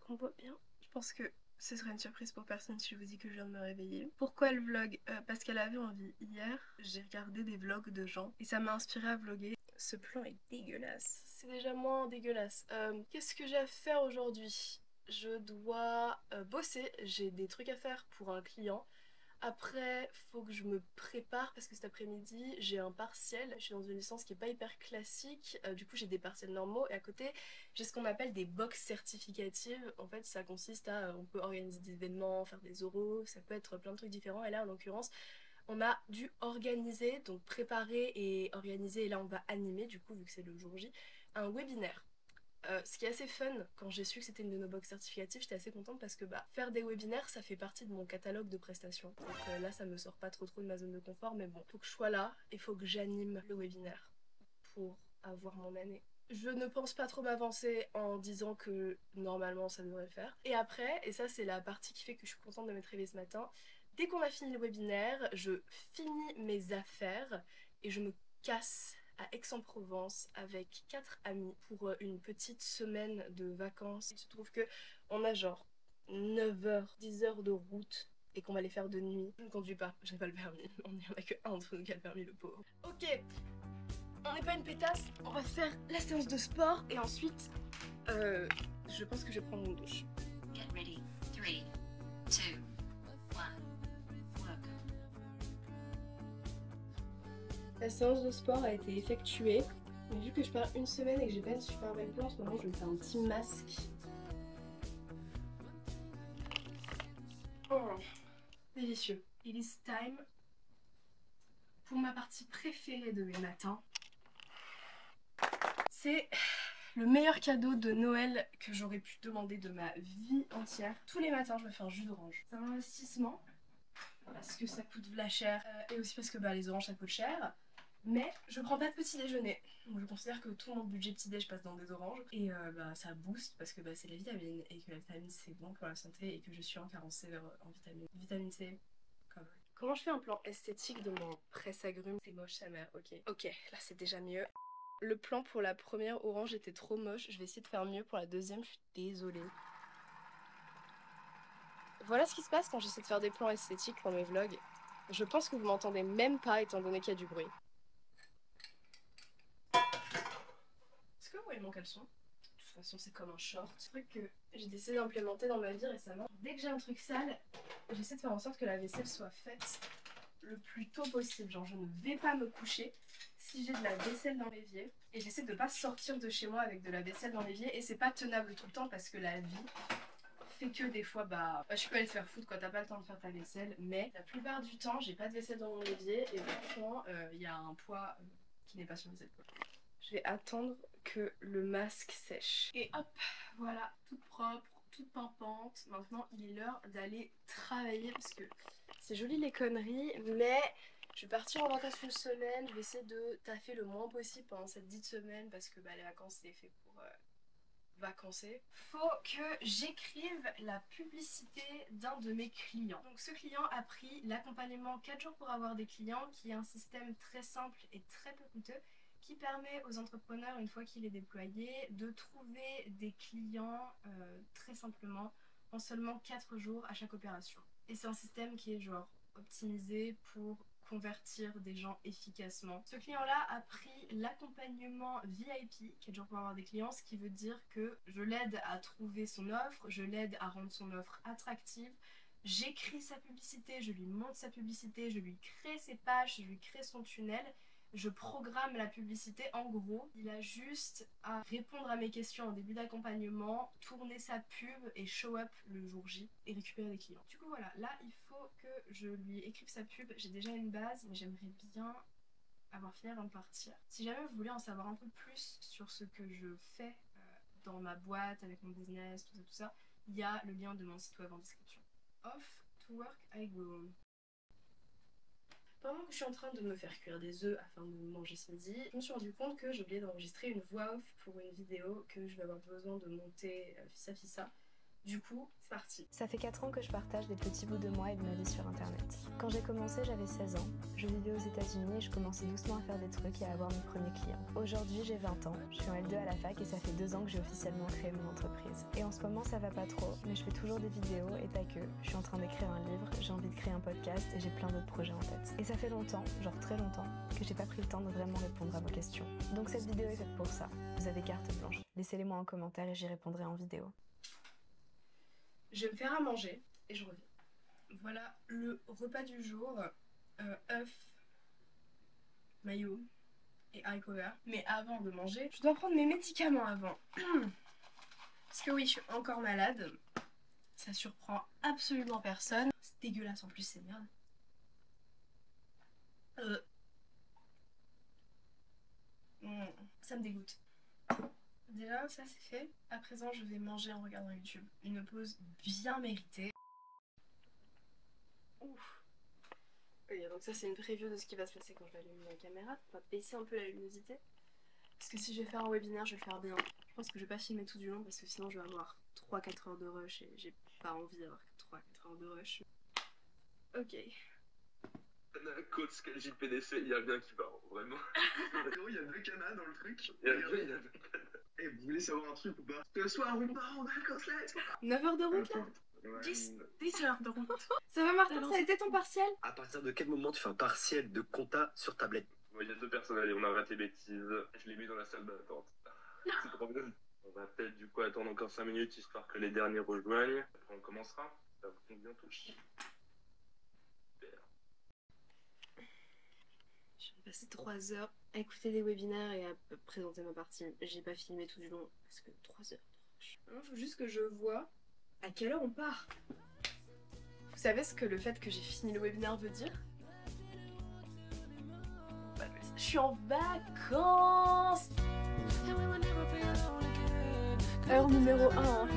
qu'on voit bien. Je pense que ce sera une surprise pour personne si je vous dis que je viens de me réveiller. Pourquoi le vlog? Parce qu'elle avait envie. Hier, j'ai regardé des vlogs de gens et ça m'a inspiré à vlogger. Ce plan est dégueulasse. C'est déjà moins dégueulasse. Qu'est-ce que j'ai à faire aujourd'hui? Je dois bosser. J'ai des trucs à faire pour un client. Après, faut que je me prépare parce que cet après-midi, j'ai un partiel. Je suis dans une licence qui est pas hyper classique. Du coup, j'ai des partiels normaux et à côté, j'ai ce qu'on appelle des box certificatives. En fait, ça consiste à, on peut organiser des événements, faire des oraux, ça peut être plein de trucs différents. Et là, en l'occurrence, on a dû organiser, donc préparer et organiser. Et là, on va animer, du coup, vu que c'est le jour J, un webinaire. Ce qui est assez fun, quand j'ai su que c'était une de nos box certificatives, j'étais assez contente parce que faire des webinaires, ça fait partie de mon catalogue de prestations. Donc là, ça me sort pas trop de ma zone de confort, mais bon, faut que je sois là et faut que j'anime le webinaire pour avoir mon année. Je ne pense pas trop m'avancer en disant que normalement ça devrait le faire. Et après, et ça c'est la partie qui fait que je suis contente de m'être réveillée ce matin, dès qu'on a fini le webinaire, je finis mes affaires et je me casse à Aix-en-Provence avec 4 amis pour une petite semaine de vacances. Il se trouve que on a genre 9 heures, 10 heures de route et qu'on va les faire de nuit. Je ne conduis pas, je n'ai pas le permis. On n'y en a que un d'entre nous qui a le permis, le pauvre. Ok, on n'est pas une pétasse, on va faire la séance de sport et ensuite, je pense que je vais prendre une douche. Get ready. 3, 2, 1, work. La séance de sport a été effectuée, mais vu que je pars une semaine et que j'ai pas une super belle peau en ce moment, je vais me faire un petit masque. Oh, délicieux. It is time pour ma partie préférée de mes matins. C'est le meilleur cadeau de Noël que j'aurais pu demander de ma vie entière. Tous les matins, je me fais un jus d'orange. C'est un investissement parce que ça coûte v'là cher et aussi parce que les oranges ça coûte cher. Mais je prends pas de petit déjeuner. Donc je considère que tout mon budget petit déj passe dans des oranges. Et ça booste parce que c'est la vitamine et que la vitamine c'est bon pour la santé et que je suis en carence sévère en vitamine. Vitamine C, cover. Comment je fais un plan esthétique de mon presse-agrumes? C'est moche sa mère, ok. Ok, là c'est déjà mieux. Le plan pour la première orange était trop moche. Je vais essayer de faire mieux pour la deuxième, je suis désolée. Voilà ce qui se passe quand j'essaie de faire des plans esthétiques dans mes vlogs. Je pense que vous m'entendez même pas étant donné qu'il y a du bruit. Est-ce que vous voyez mon caleçon? De toute façon c'est comme un short. C'est un truc que j'ai décidé d'implémenter dans ma vie récemment. Dès que j'ai un truc sale, j'essaie de faire en sorte que la vaisselle soit faite le plus tôt possible. Genre je ne vais pas me coucher si j'ai de la vaisselle dans l'évier. Et j'essaie de pas sortir de chez moi avec de la vaisselle dans l'évier. Et c'est pas tenable tout le temps parce que la vie fait que des fois je peux aller te faire foutre quand t'as pas le temps de faire ta vaisselle. Mais la plupart du temps j'ai pas de vaisselle dans mon évier. Et franchement il y a un poids qui n'est pas sur mes épaules. Je vais attendre que le masque sèche. Et hop, voilà, toute propre, toute pimpante. Maintenant, il est l'heure d'aller travailler parce que c'est joli les conneries, mais je vais partir en vacances une semaine. Je vais essayer de taffer le moins possible pendant cette dite semaine parce que les vacances, c'est fait pour vacancer. Faut que j'écrive la publicité d'un de mes clients. Donc ce client a pris l'accompagnement 4 jours pour avoir des clients, qui est un système très simple et très peu coûteux qui permet aux entrepreneurs, une fois qu'il est déployé, de trouver des clients très simplement en seulement 4 jours à chaque opération. Et c'est un système qui est genre optimisé pour convertir des gens efficacement. Ce client-là a pris l'accompagnement VIP, 4 jours pour avoir des clients, ce qui veut dire que je l'aide à trouver son offre, je l'aide à rendre son offre attractive, j'écris sa publicité, je lui montre sa publicité, je lui crée ses pages, je lui crée son tunnel, je programme la publicité. En gros, il a juste à répondre à mes questions en début d'accompagnement, tourner sa pub et show up le jour J et récupérer des clients. Du coup voilà, là il faut que je lui écrive sa pub. J'ai déjà une base, mais j'aimerais bien avoir fini avant de partir. Si jamais vous voulez en savoir un peu plus sur ce que je fais dans ma boîte, avec mon business, tout ça, il y a le lien de mon site web en description. Off to work I go. Pendant que je suis en train de me faire cuire des œufs afin de manger ce midi, je me suis rendu compte que j'ai oublié d'enregistrer une voix off pour une vidéo que je vais avoir besoin de monter fissa fissa. Du coup, c'est parti. Ça fait 4 ans que je partage des petits bouts de moi et de ma vie sur internet. Quand j'ai commencé, j'avais 16 ans. Je vivais aux États-Unis et je commençais doucement à faire des trucs et à avoir mes premiers clients. Aujourd'hui, j'ai 20 ans, je suis en L2 à la fac et ça fait 2 ans que j'ai officiellement créé mon entreprise. Et en ce moment, ça va pas trop, mais je fais toujours des vidéos et pas que. Je suis en train d'écrire un livre, j'ai envie de créer un podcast et j'ai plein d'autres projets en tête. Et ça fait longtemps, genre très longtemps, que j'ai pas pris le temps de vraiment répondre à vos questions. Donc cette vidéo est faite pour ça. Vous avez carte blanche. Laissez-les moi en commentaire et j'y répondrai en vidéo. Je vais me faire à manger et je reviens. Voilà le repas du jour. Œufs, maillot et haricots verts. Mais avant de manger, je dois prendre mes médicaments avant. Parce que oui, je suis encore malade. Ça surprend absolument personne. C'est dégueulasse en plus, c'est merde. Ça me dégoûte. Déjà, ça c'est fait. À présent, je vais manger en regardant YouTube. Une pause bien méritée. Ouf. Ok, donc ça c'est une preview de ce qui va se passer quand je vais allumer la caméra. On va baisser un peu la luminosité. Parce que si je vais faire un webinaire, je vais le faire bien. Je pense que je vais pas filmer tout du long parce que sinon je vais avoir 3-4 heures de rush et j'ai pas envie d'avoir 3-4 heures de rush. Ok. Coach JPDC, il y a bien qui va, vraiment. Il y a 2 canas dans le truc. Il y a bien. Et vous voulez savoir un truc ou pas? Ce soir, on part en vacances, let's go. 9 heures de route là? Ouais. 10 heures de route. Ça va Martin, ça a été ton partiel? À partir de quel moment tu fais un partiel de compta sur tablette? Il y a 2 personnes, allez, on arrête les bêtises. Je l'ai mis dans la salle d'attente. C'est trop bien. On va peut-être du coup attendre encore 5 minutes histoire que les derniers rejoignent. Après on commencera. Ça vous convient tous? Super. Je vais passer 3 heures à écouter des webinaires et à présenter ma partie. J'ai pas filmé tout du long parce que 3 heures. Il faut juste que je vois à quelle heure on part. Vous savez ce que le fait que j'ai fini le webinaire veut dire? Je suis en vacances. Heure numéro 1.